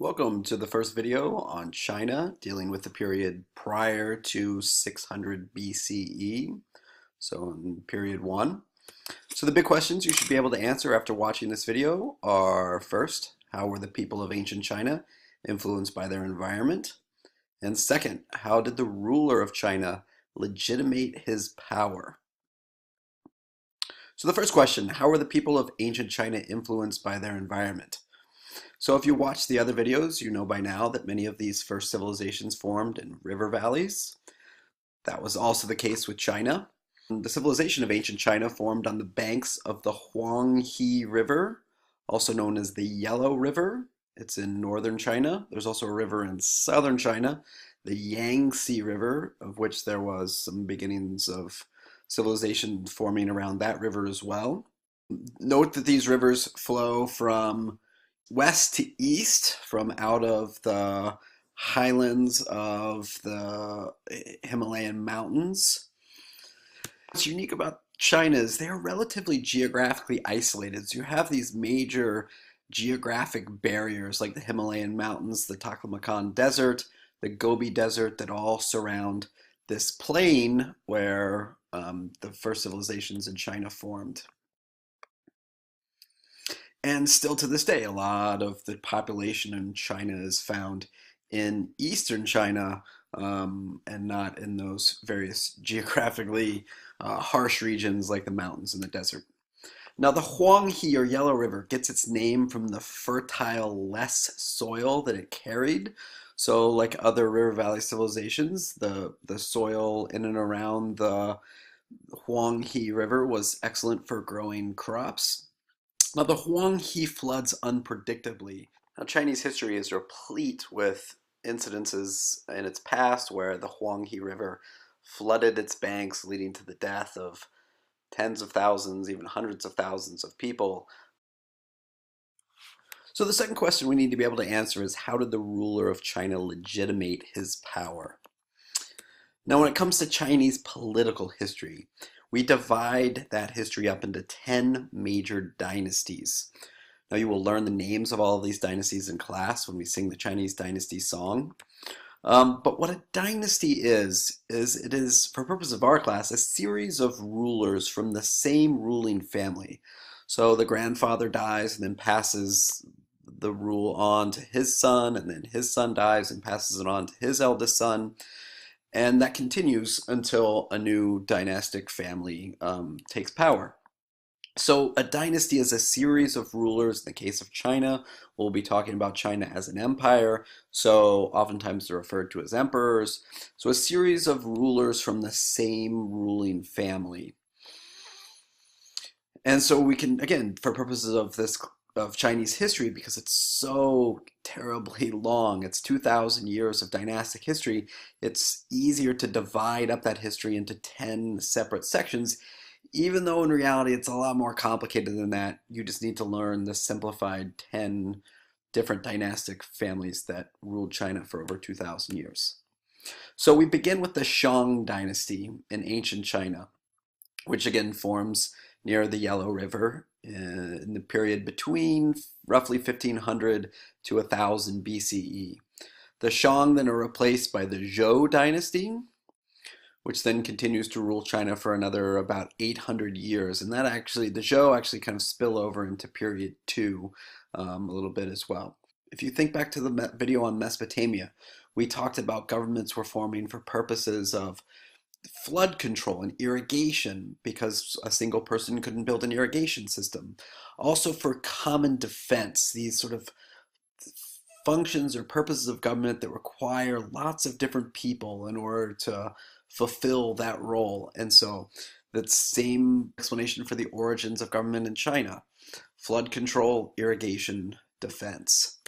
Welcome to the first video on China, dealing with the period prior to 600 BCE, so in period 1. So the big questions you should be able to answer after watching this video are, first, how were the people of ancient China influenced by their environment? And second, how did the ruler of China legitimate his power? So the first question, how were the people of ancient China influenced by their environment? So if you watch the other videos, you know by now that many of these first civilizations formed in river valleys. That was also the case with China. The civilization of ancient China formed on the banks of the Huanghe River, also known as the Yellow River. It's in northern China. There's also a river in southern China, the Yangtze River, of which there was some beginnings of civilization forming around that river as well. Note that these rivers flow from west to east, from out of the highlands of the Himalayan mountains. What's unique about China is they're relatively geographically isolated. So you have these major geographic barriers like the Himalayan mountains, the Taklamakan Desert, the Gobi Desert that all surround this plain where the first civilizations in China formed. And still to this day, a lot of the population in China is found in eastern China and not in those various geographically harsh regions like the mountains and the desert. Now, the Huanghe or Yellow River gets its name from the fertile, less soil that it carried. So, like other river valley civilizations, the soil in and around the Huanghe River was excellent for growing crops. Now, the Huanghe floods unpredictably. Now, Chinese history is replete with incidences in its past where the Huanghe River flooded its banks, leading to the death of tens of thousands, even hundreds of thousands of people. So the second question we need to be able to answer is, how did the ruler of China legitimate his power? Now, when it comes to Chinese political history, we divide that history up into 10 major dynasties. Now, you will learn the names of all of these dynasties in class when we sing the Chinese dynasty song. But what a dynasty is it is, for purpose of our class, a series of rulers from the same ruling family. So the grandfather dies and then passes the rule on to his son, and then his son dies and passes it on to his eldest son. And that continues until a new dynastic family takes power. So a dynasty is a series of rulers. In the case of China, we'll be talking about China as an empire. So oftentimes they're referred to as emperors. So a series of rulers from the same ruling family. And so we can, again, for purposes of this of Chinese history, because it's so terribly long, it's 2,000 years of dynastic history, it's easier to divide up that history into 10 separate sections, even though in reality it's a lot more complicated than that. You just need to learn the simplified 10 different dynastic families that ruled China for over 2,000 years. So we begin with the Shang dynasty in ancient China, which again forms near the Yellow River in the period between roughly 1500 to 1000 BCE. The Shang then are replaced by the Zhou dynasty, which then continues to rule China for another about 800 years. And that actually, the Zhou actually kind of spill over into period 2 a little bit as well. If you think back to the video on Mesopotamia, we talked about governments were forming for purposes of flood control and irrigation because a single person couldn't build an irrigation system. Also for common defense, these sort of functions or purposes of government that require lots of different people in order to fulfill that role. And so that same explanation for the origins of government in China: flood control, irrigation, defense.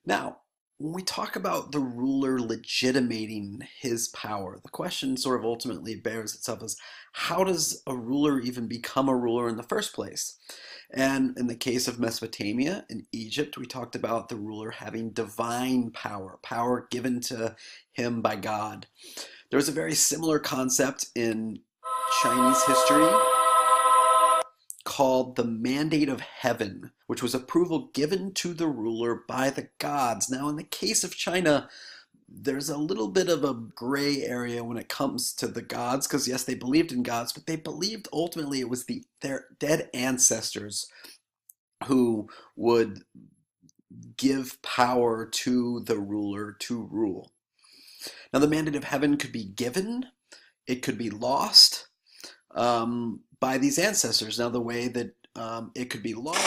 Now, when we talk about the ruler legitimating his power, the question sort of ultimately bears itself as, how does a ruler even become a ruler in the first place? And in the case of Mesopotamia and Egypt, we talked about the ruler having divine power, power given to him by God. There was a very similar concept in Chinese history called the Mandate of Heaven, which was approval given to the ruler by the gods. Now, in the case of China, there's a little bit of a gray area when it comes to the gods, because yes, they believed in gods, but they believed ultimately it was their dead ancestors who would give power to the ruler to rule. Now, the mandate of heaven could be given, it could be lost by these ancestors. Now, the way that it could be lost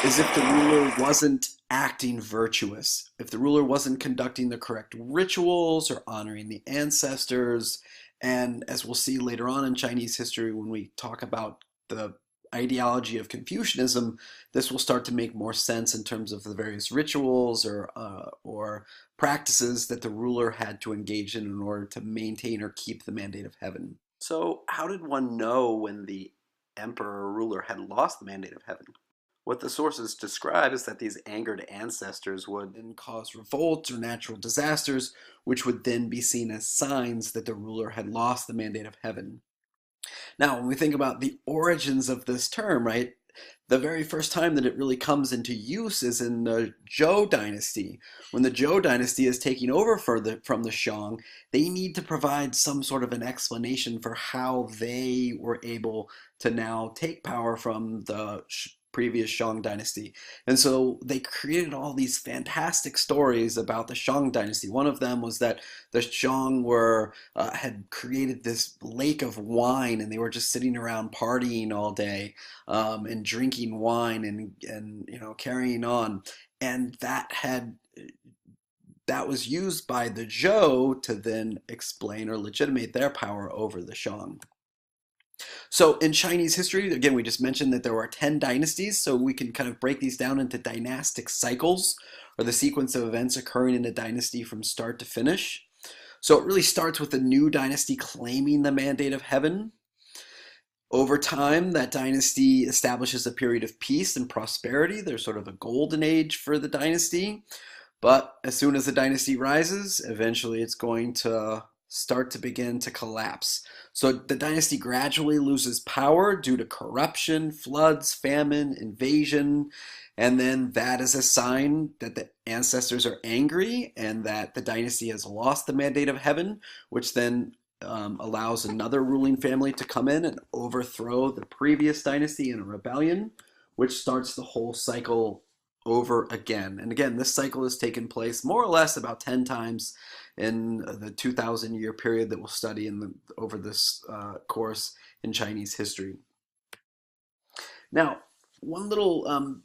is if the ruler wasn't acting virtuous, if the ruler wasn't conducting the correct rituals or honoring the ancestors. And as we'll see later on in Chinese history, when we talk about the ideology of Confucianism, this will start to make more sense in terms of the various rituals or practices that the ruler had to engage in order to maintain or keep the mandate of heaven. So how did one know when the emperor or ruler had lost the mandate of heaven? What the sources describe is that these angered ancestors would then cause revolts or natural disasters, which would then be seen as signs that the ruler had lost the mandate of heaven. Now, when we think about the origins of this term, right, the very first time that it really comes into use is in the Zhou dynasty. When the Zhou dynasty is taking over from the Shang, they need to provide some sort of an explanation for how they were able to now take power from the previous Shang dynasty. And so they created all these fantastic stories about the Shang dynasty. One of them was that the Shang had created this lake of wine, and they were just sitting around partying all day and drinking wine and carrying on. And that was used by the Zhou to then explain or legitimate their power over the Shang. So in Chinese history, again, we just mentioned that there were 10 dynasties, so we can kind of break these down into dynastic cycles, or the sequence of events occurring in a dynasty from start to finish. So it really starts with a new dynasty claiming the mandate of heaven. Over time, that dynasty establishes a period of peace and prosperity. There's sort of a golden age for the dynasty. But as soon as the dynasty rises, eventually it's going to start to begin to collapse. So the dynasty gradually loses power due to corruption, floods, famine, invasion, and then that is a sign that the ancestors are angry and that the dynasty has lost the mandate of heaven, which then allows another ruling family to come in and overthrow the previous dynasty in a rebellion, which starts the whole cycle over again. And again, this cycle has taken place more or less about 10 times in the 2,000-year period that we'll study over this course in Chinese history. Now, one little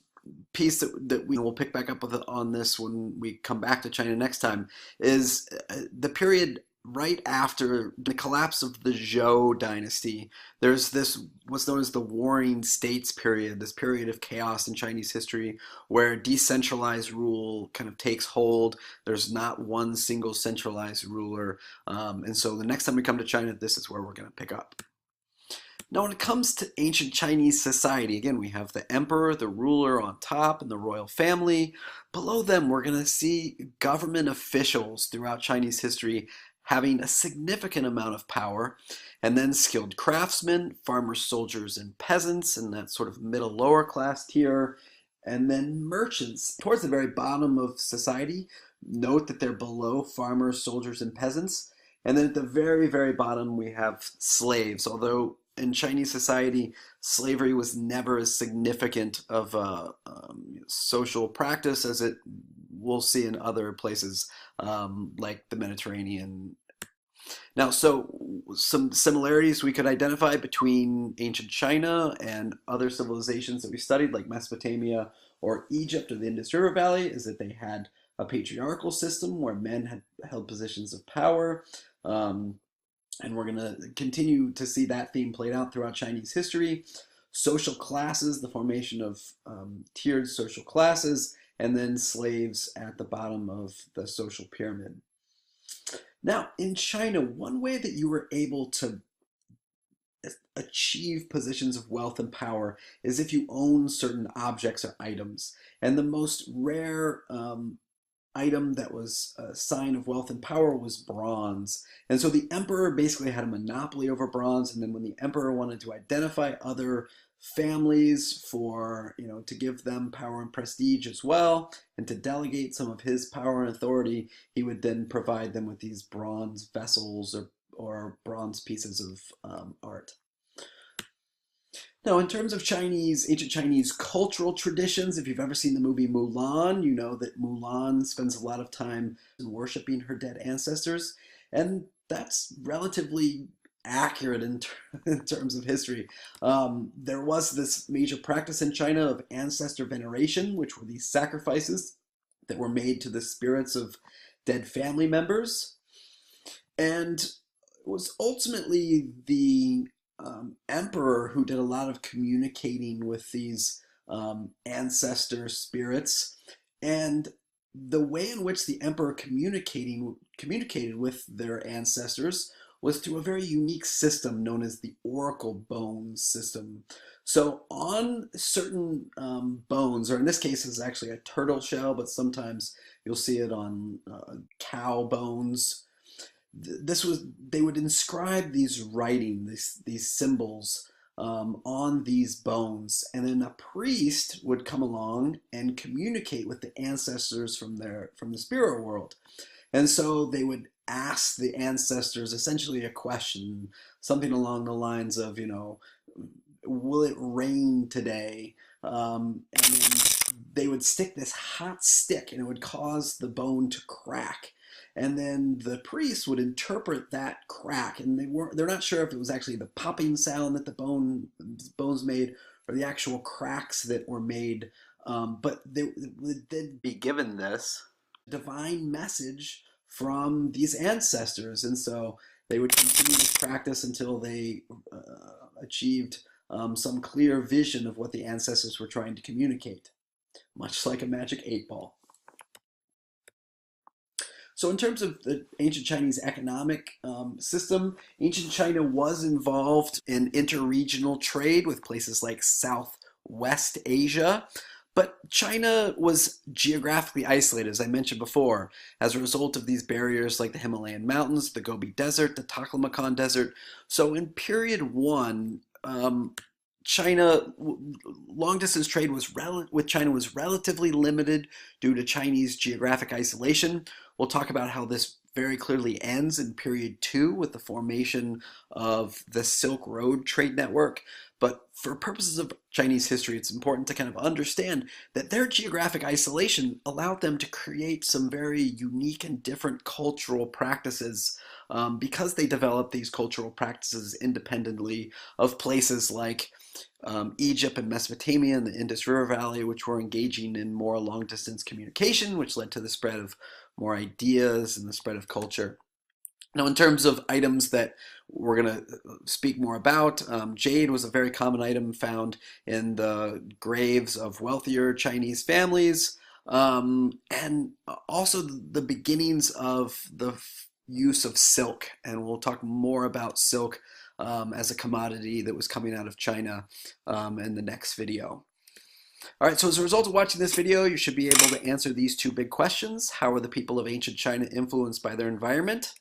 piece that we will pick back up on this when we come back to China next time is the period right after the collapse of the Zhou dynasty. There's this what's known as the Warring States period, this period of chaos in Chinese history where decentralized rule kind of takes hold. There's not one single centralized ruler. And so the next time we come to China, this is where we're going to pick up. Now, when it comes to ancient Chinese society, again, we have the emperor, the ruler on top, and the royal family. Below them, we're going to see government officials throughout Chinese history having a significant amount of power, and then skilled craftsmen, farmers, soldiers, and peasants in that sort of middle lower class tier, and then merchants. Towards the very bottom of society, note that they're below farmers, soldiers, and peasants. And then at the very, very bottom, we have slaves, although in Chinese society, slavery was never as significant of a social practice as it we'll see in other places like the Mediterranean. Now, so some similarities we could identify between ancient China and other civilizations that we studied, like Mesopotamia or Egypt or the Indus River Valley, is that they had a patriarchal system where men had held positions of power. And we're going to continue to see that theme played out throughout Chinese history. Social classes, the formation of tiered social classes, and then slaves at the bottom of the social pyramid. Now, in China, one way that you were able to achieve positions of wealth and power is if you own certain objects or items. And the most rare item that was a sign of wealth and power was bronze. And so the emperor basically had a monopoly over bronze, and then when the emperor wanted to identify other families for, to give them power and prestige as well, and to delegate some of his power and authority, he would then provide them with these bronze vessels or bronze pieces of art. Now, in terms of ancient Chinese cultural traditions, if you've ever seen the movie Mulan, you know that Mulan spends a lot of time worshiping her dead ancestors, and that's relatively accurate in terms of history. There was this major practice in China of ancestor veneration, which were these sacrifices that were made to the spirits of dead family members. And it was ultimately the emperor who did a lot of communicating with these ancestor spirits. And the way in which the emperor communicated with their ancestors was through a very unique system known as the oracle bones system. So on certain bones, or in this case it's actually a turtle shell, but sometimes you'll see it on cow bones. They would inscribe these writing, these symbols on these bones, and then a priest would come along and communicate with the ancestors from the spirit world. And so they would ask the ancestors essentially a question, something along the lines of, will it rain today? And then they would stick this hot stick, and it would cause the bone to crack. And then the priest would interpret that crack, and they're not sure if it was actually the popping sound that the bones made or the actual cracks that were made, but they'd be given this divine message from these ancestors. And so they would continue this practice until they achieved some clear vision of what the ancestors were trying to communicate, much like a magic 8-ball. So in terms of the ancient Chinese economic system, ancient China was involved in interregional trade with places like Southwest Asia, but China was geographically isolated, as I mentioned before, as a result of these barriers like the Himalayan mountains, the Gobi Desert, the Taklamakan Desert. So in period one, China, long distance trade with China was relatively limited due to Chinese geographic isolation. We'll talk about how this very clearly ends in period two with the formation of the Silk Road trade network. But for purposes of Chinese history, it's important to kind of understand that their geographic isolation allowed them to create some very unique and different cultural practices because they developed these cultural practices independently of places like Egypt and Mesopotamia and the Indus River Valley, which were engaging in more long-distance communication, which led to the spread of more ideas and the spread of culture. Now, in terms of items that we're going to speak more about, jade was a very common item found in the graves of wealthier Chinese families, and also the beginnings of the use of silk. And we'll talk more about silk as a commodity that was coming out of China in the next video. All right, so as a result of watching this video, you should be able to answer these two big questions. How were the people of ancient China influenced by their environment?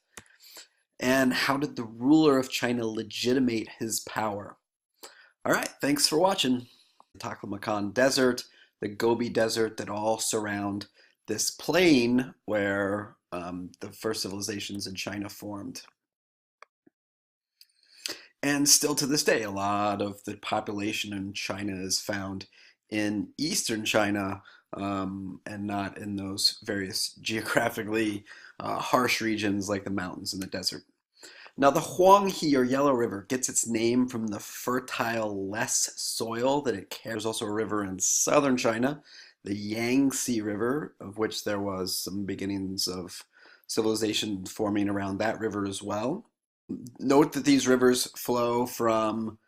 And how did the ruler of China legitimate his power? All right, thanks for watching. The Taklamakan Desert, the Gobi Desert that all surround this plain where the first civilizations in China formed. And still to this day, a lot of the population in China is found in eastern China and not in those various geographically harsh regions like the mountains and the desert. Now, the Huanghe or Yellow River gets its name from the fertile, less soil that it carries. There's also a river in southern China, the Yangtze River, of which there was some beginnings of civilization forming around that river as well. Note that these rivers flow from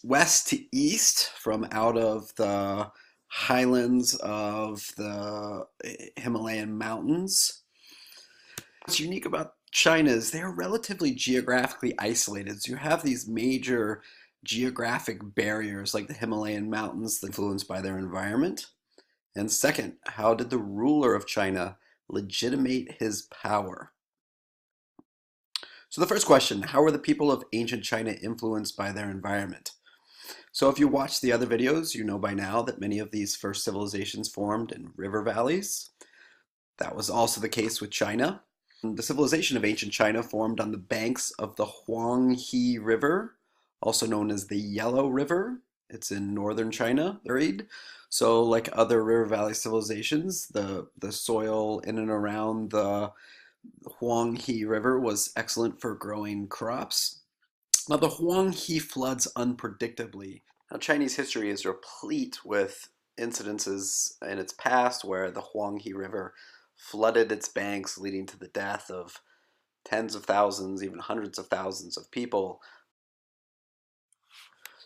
west to east, from out of the highlands of the Himalayan mountains. What's unique about China is they're relatively geographically isolated. So you have these major geographic barriers like the Himalayan mountains influenced by their environment. And second, how did the ruler of China legitimate his power? So the first question, how were the people of ancient China influenced by their environment? So if you watch the other videos, you know by now that many of these first civilizations formed in river valleys. That was also the case with China. The civilization of ancient China formed on the banks of the Huanghe River, also known as the Yellow River. It's in northern China, buried. So, like other river valley civilizations, the soil in and around the Huanghe River was excellent for growing crops. Now, the Huanghe floods unpredictably. Now, Chinese history is replete with incidences in its past where the Huanghe River flooded its banks, leading to the death of tens of thousands, even hundreds of thousands of people.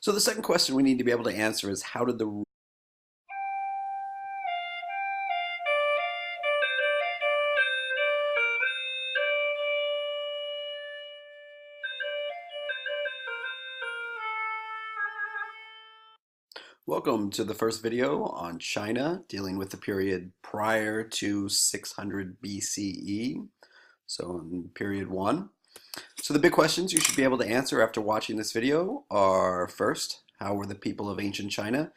So, the second question we need to be able to answer is how did the Welcome to the first video on China, dealing with the period prior to 600 BCE, so in period 1. So the big questions you should be able to answer after watching this video are, first, how were the people of ancient China